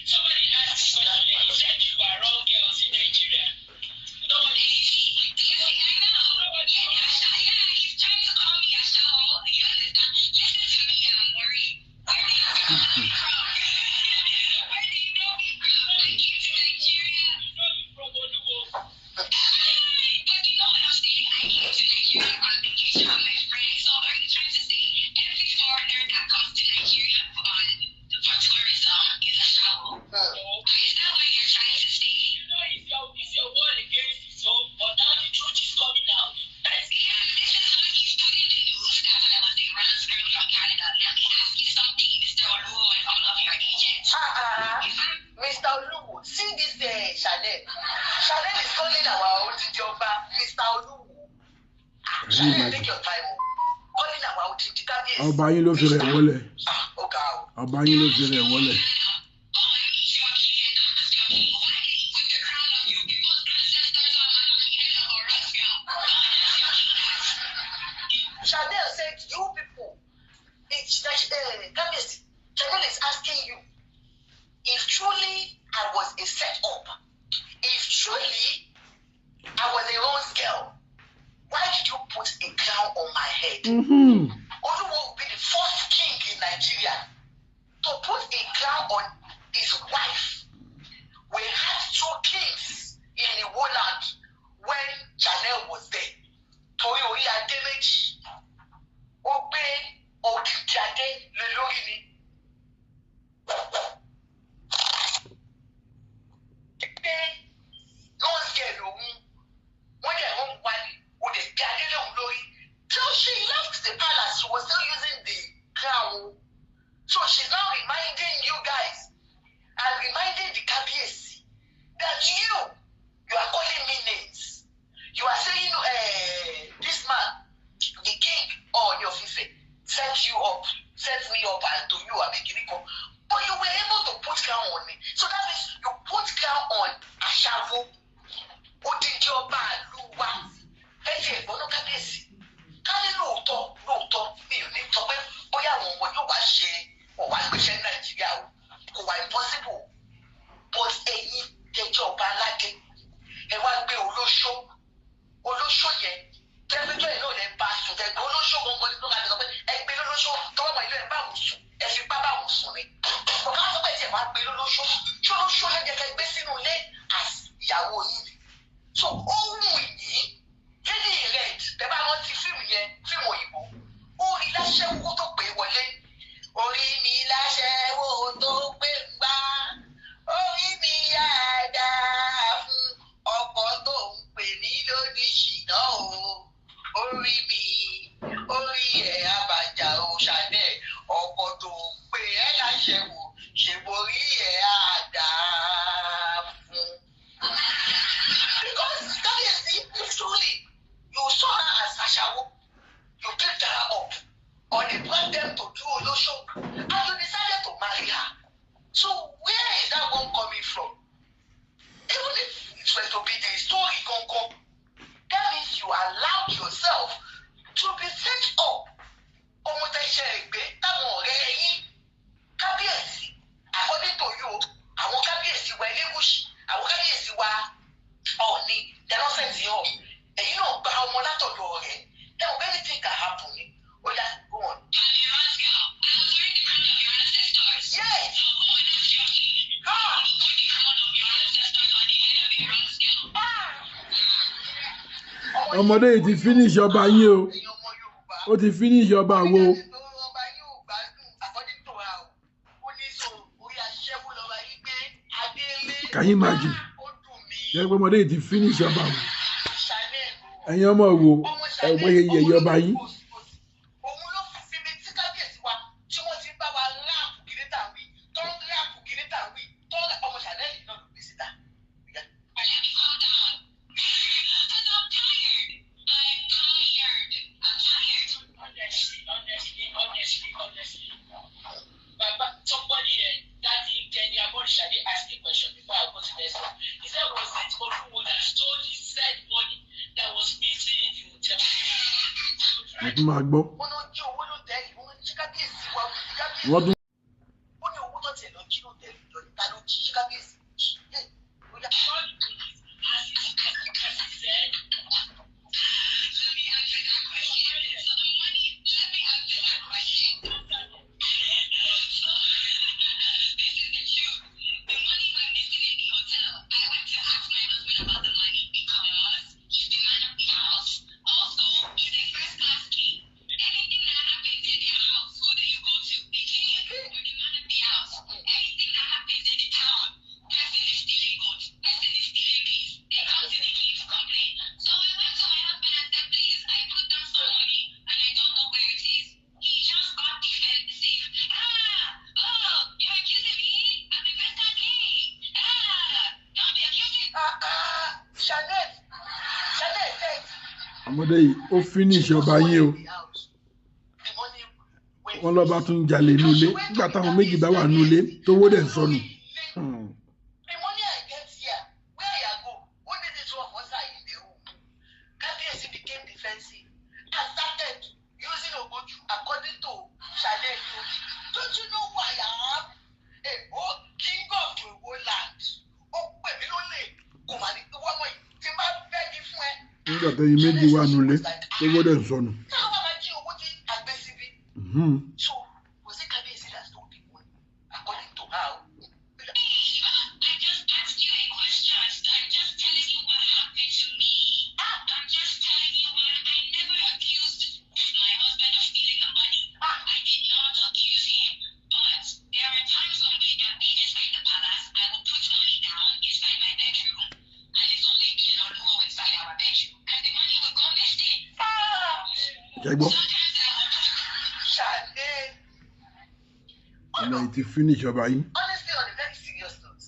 Ọba yín ló fi rẹ̀ wọlẹ̀. Ọba yín ló fi rẹ̀ wọlẹ̀. Chanel said, you people, Chanel is asking you, if truly I was a set-up, if truly I was a rose girl, why did you put a crown on my head? Oluwo will be the first king in Nigeria to put a crown on his wife. We had 2 kings in the whole land when Chanel was there. Torí orí adé méjì, ó gbé òkìtì adé lé lórí ni. Pé rose girl òun, wọ́n dẹ̀ wọ́n wá ní, ó dẹ̀ gbé adé lé òun lórí. Till she left the palace, she was still using the crown. So she's now reminding you guys and reminding the Kabiyesi that you are calling me names. You are saying, this man, the king on your Ife, set you up, set me up, and to you, Abikiriko. But you were able to put crown on me. So that means you put crown on Ashawo, Odindi Ọba Aluwa, Ẹ̀jẹ̀ Ìgbóná Kábíyèsí. Kárí lóòótọ́ mi ò ní sọ pé bóyá àwọn ọmọ yóò wá ṣe ọ̀wá gbéṣẹ́ Nàìjíríà o kò wá impossible but ẹ̀yin jẹjọ́ ọba aládé ẹ wá gbé olóṣó yẹn tẹ́lifíjọ́ yìí náà lè bá sùn tẹ́gbẹ́ olóṣó gbọ́ngàn ní lóka sọ pé ẹ gbé lólóṣó tọ́wọ́ mọ̀ ilé ẹ bá wù sùn ẹ fi bá wù sùn ni ọ̀gá sọ pé ẹ wá gbé lólóṣó tí olóṣó yẹn jẹ́ kẹ́ gbé sínú ilé ìyàwó yìí so ó wù yín Lady Red tẹ bá wọn ti fíìmù yẹn fíìmù òyìnbó ó rí láṣẹ́wó tó pé wọlé orí mi láṣẹ́wó tó pé gbá orí mi yáda fún ọkọ tó ń pè ní lórí ṣìnà o orí ẹ̀ àbàjá o Chanel ọkọ tó ń pè ẹ́ láṣẹ́wó ṣèborí ẹ̀ àdá fún. Because Kábíyèsí truly. You saw her as Ashawo. You picked her up on a plan to do Olosho and you decided to marry her. So where is that one coming from? Even if it were to be the story Gongo, that means you allowed yourself to be set up. Omoteshe Egbe, táwọn ọ̀rẹ́ yín, Kábíyèsí, according to you, àwọn Kábíyèsí wa Elégùṣì, àwọn Kábíyèsí wa Ọọ̀ni, they're not setting up. And you know, but how much that of your head, then anything can happen. Oh, yeah, go on. I was wearing the crown of your ancestors. Yes. So who would have your king? Who would put the crown of your ancestors on the head of a bronze girl? Ọmọdé yìí ti finish ọba yín o. Ó ti finish ọba wo. Can you imagine? Yẹ pé ọmọdé yìí ti finish ọba wo. Ẹ̀yin ọmọ wo ẹ̀wọ́ yẹyẹ ọba yín. Òun ló fi síbi tí Kábíyèsí wa tí wọ́n ti bá wa láàpù kìnìtà wí tó ń láàpù kìnìtà wí tó ń ọmọ Chanel náà ló gbé síta. Calm down. And I'm tired. Honestly. Baba, somebody Daddy Kenny Aborishade asked a question before I go to this one. He said, was it Oluwo that stole his said money that was missing in the hotel? Ẹ tún máa gbọ́. Wọ́n lọ jí owó ló tẹ̀ yìí, wọ́n jí Kábíyèsí wa, Kábíyèsí. Wọ́n tún. Ó ní owó tó tiẹ̀ lọ jí ló tẹ̀ lọ ìta ló jí Kábíyèsí. ọmọdé yìí ó finish ọba yín o wọ́n lọ́ba tún jalè nulẹ̀ nígbà táwọn méjì bá wà nulẹ̀ tó wó dẹ̀ ń sọnù. nígbà tẹ́yìn méjì wà nulẹ̀ tó wó dẹ̀ ń sọnù. Jẹ́gbọ́. Ọ̀nà ìtì finish ọba yín. Honestly, on a very serious note,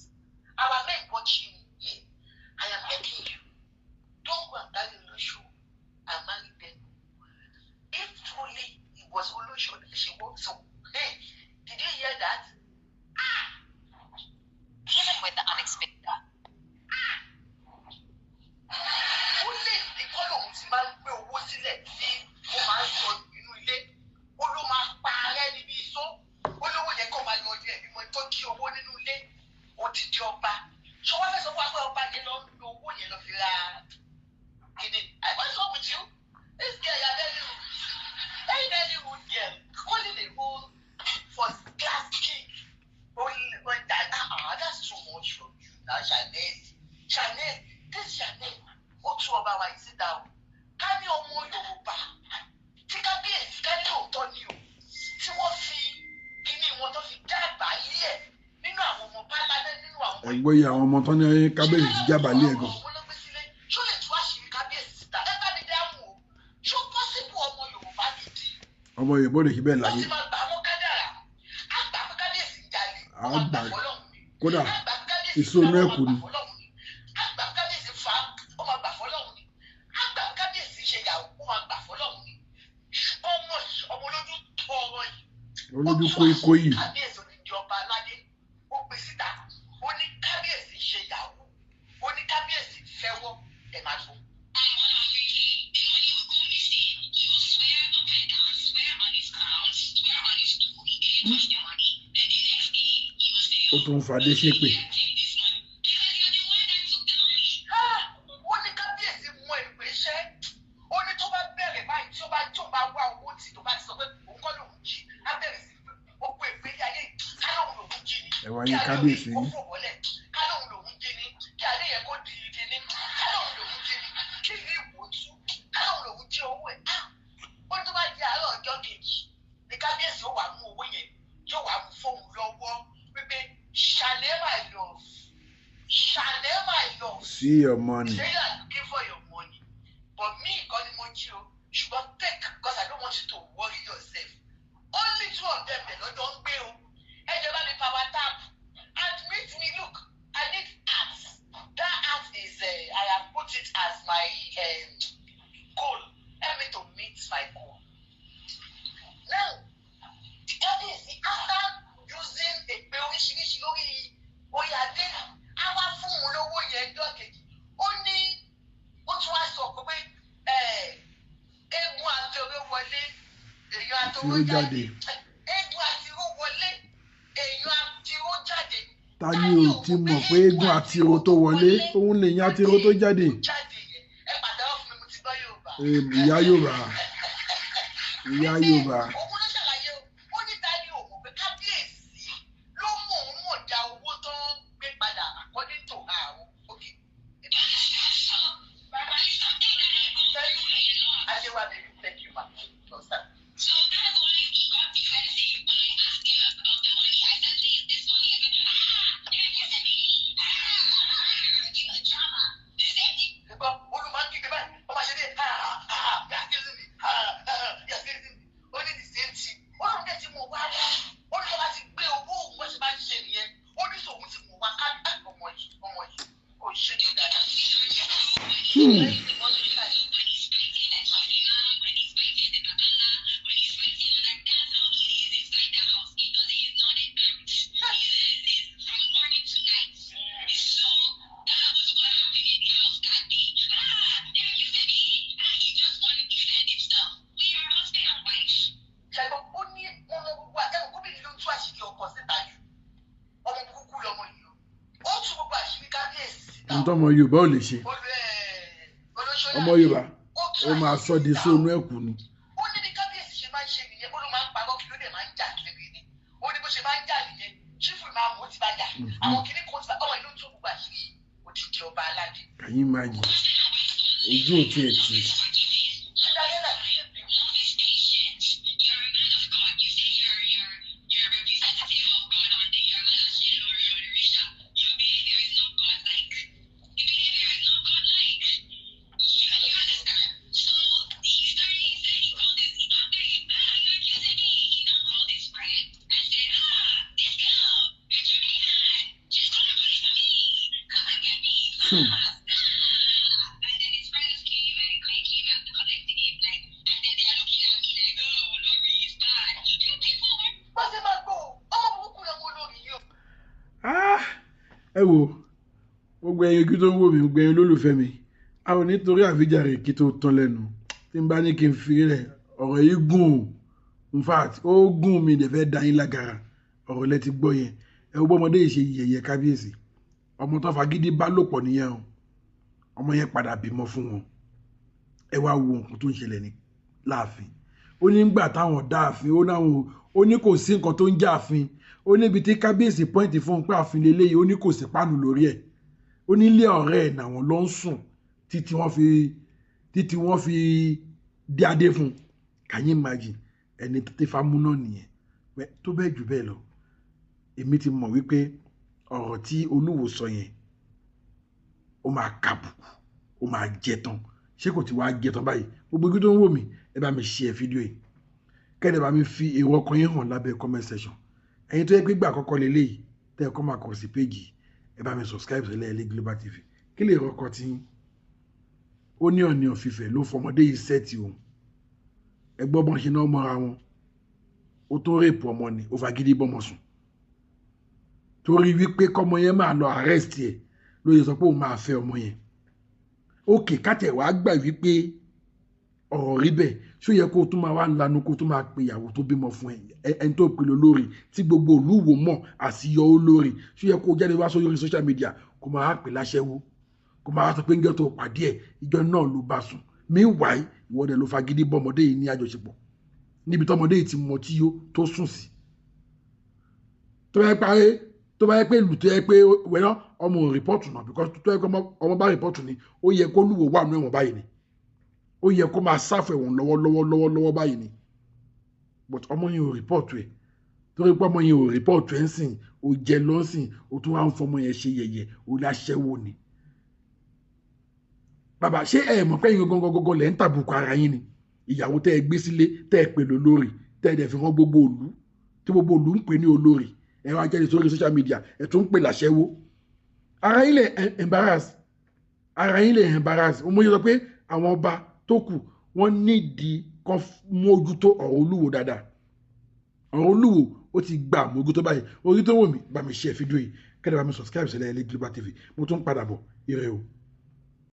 our men watching here, I am begging you, don't go and marry Olosho and marry them. If truly it was Olosho that she wants to, hey, did you hear that? Even with the unexpected. Only the color of the man will watch it. Ó máa ń sọ inú ilé ó ló máa pa ara ẹni bí iṣó ó lówó yẹn kó máa lọ ọdún ẹbí mọ tó kí owó nínú ilé odidi ọba ṣé wọ́n fẹ́ sọ fún wa pé ọba yẹn lọ ń lo owó yẹn lọ fi ra gidi I was wrong with you this girl you are very rude girl calling a whole first class king only that's too much from you now Chanel this Chanel ó tún ọba wa yìí síta o ká ní ọmọ Yorùbá tí kábíyèsí ká ní òótọ́ ni o tí wọ́n fi kíní wọn tó fi dá àgbáyé ẹ̀ nínú àwọn ọmọ báládé nínú àwọn ọmọ ẹgbẹ́ yìí àwọn ọmọ tán ní kábíyèsí ti jábàálẹ̀ ẹ̀gàn. ṣó lè tú àṣírí kábíyèsí síta ẹ bá mi dáhùn o ṣó pọ́sibú ọmọ Yorùbá gidi. ọmọ Yorùbá lè ṣe bẹ́ẹ̀ láyé. wọ́n ti máa gbà mọ́ kádàrá àgbà fún kábíyèsí ń jalè wọ́n gbà fọlọ́hún ni. kódà ìṣòro ẹ̀kú ni. àgbà fún kábíyèsí fa ó máa gbà fọlọ́hún ni àgbà fún kábíyèsí ṣe yàwó ó máa gbà fọlọ́hún ni. ọmọ olójú tọrọ yìí. olójú kóikó yìí. kábíyèsí onídìí ọba aládé ó gbé síta ó ní kábíyèsí ṣe yàwó ó ní kábíyèsí fẹ́wọ́ ẹ̀ máa tó. ó tún fàdé ṣépè. ó ní kábíyèsí mú ìgbésẹ̀ ó ní tó bá bẹ̀rẹ̀ báyìí tí ó bá wá owó tí tó bá ti sọ pé òun kọ́ lòun jí á bẹ̀rẹ̀ sí ó pé ìgbésí ayé ká lóun lòun jí ni ẹ wá ní kábíyèsí kí adé wọlé ká lóun lòun jí ni kí adé yẹ kó di igi ni ká lóun lòun jí ni kí ní ìwò tú ká lóun lòun jí owó ẹ̀ ó ní tó bá di àárọ̀ ọjọ́ kejì ní kábíyèsí ó wà mú owó yẹn yóò wà mú fóun lọ́wọ́ wípé Chanel my love Chanel my love. See your money. Say you are looking for your money but me calling money o ṣùgbọ́n take because I don't want you to worry yourself only two of them dey lọ́jọ́ ń gbé o ẹ jẹ́ bá mi power tap and meet me look I need art that art is I have put it as my goal help me to meet my goal now kábíyèsí after using èpè oríṣiríṣi lórí oyàdé á wá fún un lówó yẹn dọ́kejì ó ní ó tún wá sọ pé eégún àti oró wọlé èèyàn àti oró jáde eégún àti oró wọlé èèyàn àti oró jáde. ta ni ò ti mọ̀ pé eégún àti oró tó wọlé òun lè yan àti oró tó jáde. ẹ pàtàkì fún mi mo ti gbọ́ Yorùbá. ìyá Yorùbá ìyá Yorùbá. òun ló ṣàlàyé ó ní ta ni ò mọ̀ pé kábíyèsí ló mọ̀ ọ́n mọ̀ dá owó tó ń gbé padà according to her òkè. Adéwálé, thank you, ma. So that's why he got defensive when I asked him about the money. I said, please, this money is gonna they're kissing me. You a drama. The same thing. Nígbà olùmọ̀ ń kíkẹ́ báyìí, ọmọ ṣe dé, yà kíkẹ́ mi, yà kíkẹ́ mi. Ó ní the same thing. Ó lóun dẹ̀ ti mọ̀ wá wá. Ó ní sọ́ba ti gbé owó òun bó ṣe máa ń ṣe nìyẹn. Ó ní sòun ti mọ̀ wá ká ọmọ yìí. Ó ṣe ní dáadáa. síta jù ọmọ burúkú lọmọ yìí ó tún gbogbo àṣírí kábíyèsí síta. ohun tọ́mọ Yorùbá ò lè ṣe ọmọ Yorùbá ó máa sọ di sóònù ẹ̀kú ni. ó ní bí kábíyèsí ṣe máa ń ṣe nìyẹn ó ló máa ń parọ́ kí ló dé máa ń jà kiri ni ó ní bó ṣe máa ń jà nìyẹn ṣífù máa mú ti bá jà àwọn kìnnì kan ti bá ọmọ ìlú tún gbogbo àṣírí òdìdí ọba aládé. kàyín máa jì ojú òtí ẹ̀ tì. ẹ wo gbogbo ẹyin kí tó ń wò mí gbogbo ẹyin lólùfẹ́ mi a ò nítorí àfijáre kí tó tán lẹ́nu tí n bá ní kí n fi rẹ̀ ọ̀rọ̀ yìí gùn in fact ó gùn mi dẹ̀ fẹ́ da yín lágara ọ̀rọ̀ lẹ ti gbọ́ yẹn ẹ wo bọ́mọdé yìí ṣe yẹ̀yẹ́ kábíyèsí ọmọ tó fagídí bá lò pọ̀ nìyẹn o ọmọ yẹn padà bímọ fún wọn ẹ wá wo nǹkan tó ń ṣẹlẹ̀ ní láàfin ó ní gbà táwọn dáàfin ó ní kò sí nǹkan tó ń jà àfin ó níbi tí kábíyèsí pọ́ìntì fún un pé àfin lélẹ́yìí ó ní kò sí páànù lórí ẹ̀ ó ní ilé ọ̀rẹ́ ẹ̀ làwọn ló ń sùn títí wọ́n fi dé adé fún un kàyín imagine ẹni tó ti fa mú náà nìyẹn tó bẹ́ẹ̀ jù bẹ́ẹ̀ lọ èmi ti mọ̀ wípé ọ̀rọ̀ tí Olúwo sọ yẹn ó máa kàbùkù ó máa jẹ tán ṣé kò ti wá jẹ tán báyìí gbogbo ibi tó ń wò mí ẹ bá mi share fídíò yìí kẹ́lẹ́ bá mi fi èrò ọkàn yín hàn lábẹ́ comment section ẹ̀yin tó yẹ pé gbà àkọ́kọ́ lélẹ́yìí tẹ́ ẹ kọ́ máa kọ̀ sí péjì ẹ bá mi subscribe sílẹ̀ ilé Global TV kí lè rọkọ tí ó ní Ọọ̀ni of Ifẹ̀ ló fọmọdé yìí sẹ́ẹ̀tì òun ẹ gbọ́ bọ́n ṣe náà mọ́ra wọn ó tó rèpù ọmọ ni ó fagídí bọ́mọ sùn torí wípé kọ́mọ yẹn máa lọ arrest ẹ̀ ló yẹ sọ pé òun máa fẹ́ ọmọ yẹn ókè kátẹ̀ wàá gbà wípé ọ̀rọ̀ rí bẹ́ẹ̀ ṣó yẹ kó tún máa wá lanu kó tún máa pe ìyàwó tó bímọ fún ẹni tó pe lólórí tí gbogbo Olúwo mọ̀ àṣìyọ olórí ṣó yẹ kó jáde wá sórí social media kó máa pè láṣẹ́wó kó máa sọ pé ń gẹ́ tó pàdé ẹ̀ ìjọ náà ló bá sùn meanwhile ìwọ́dẹ̀ ló fagídí bọ́ ọmọdé yìí ní àjọṣepọ̀ níbi tọmọdé yìí ti mọ tí yó tó sùn sí tó bá yẹ pé ìlú tó yẹ pé wẹ́nà ọmọ rìpọ́ọ̀tù náà because tó yẹ pé ọmọ bá rìpọ́ọ̀tù ni ó yẹ kó Olúwo wà nínú ẹ̀wọ̀n báyìí ni ó yẹ kó máa sáfù ẹ̀wọ̀n lọ́wọ́lọ́wọ́ báyìí ni but ọmọ yẹn ò rìpọ́ọ̀tù ẹ̀ torí pé ọmọ yẹn ò rìpọ́ọ̀tù ẹ̀ ń sìn ó jẹ lọ́sìn ó tún wá ń fọmọ yẹn ṣe yẹ̀yẹ̀ ó láṣẹ́wó ni. bàbá ṣé ẹ mọ̀ pé yín gangan lẹ́ ń tàbùkù ara yín ni ìyàwó tẹ́ ẹ gbé sílé tẹ́ ẹ pè lólórí tẹ́ ẹ dẹ̀ fi hàn gbogbo òlú tí gbogbo òlú ń pè ní olórí ẹ wá jáde sórí social media ẹ tún ń pè láṣẹ́wó ara yín lè embarrass mo yẹ sọ pé àwọn ọba tó kù wọ́n nídìí kan mójútó ọ̀rọ̀ Olúwo dáadáa ọ̀rọ̀ Olúwo ó ti gba mójútó báyìí orí tó wò mí bá mi share fídíò yìí kẹ́lẹ́ bá mi subscribe sílẹ̀ ilé Global TV mo tún padà bọ̀ ire o.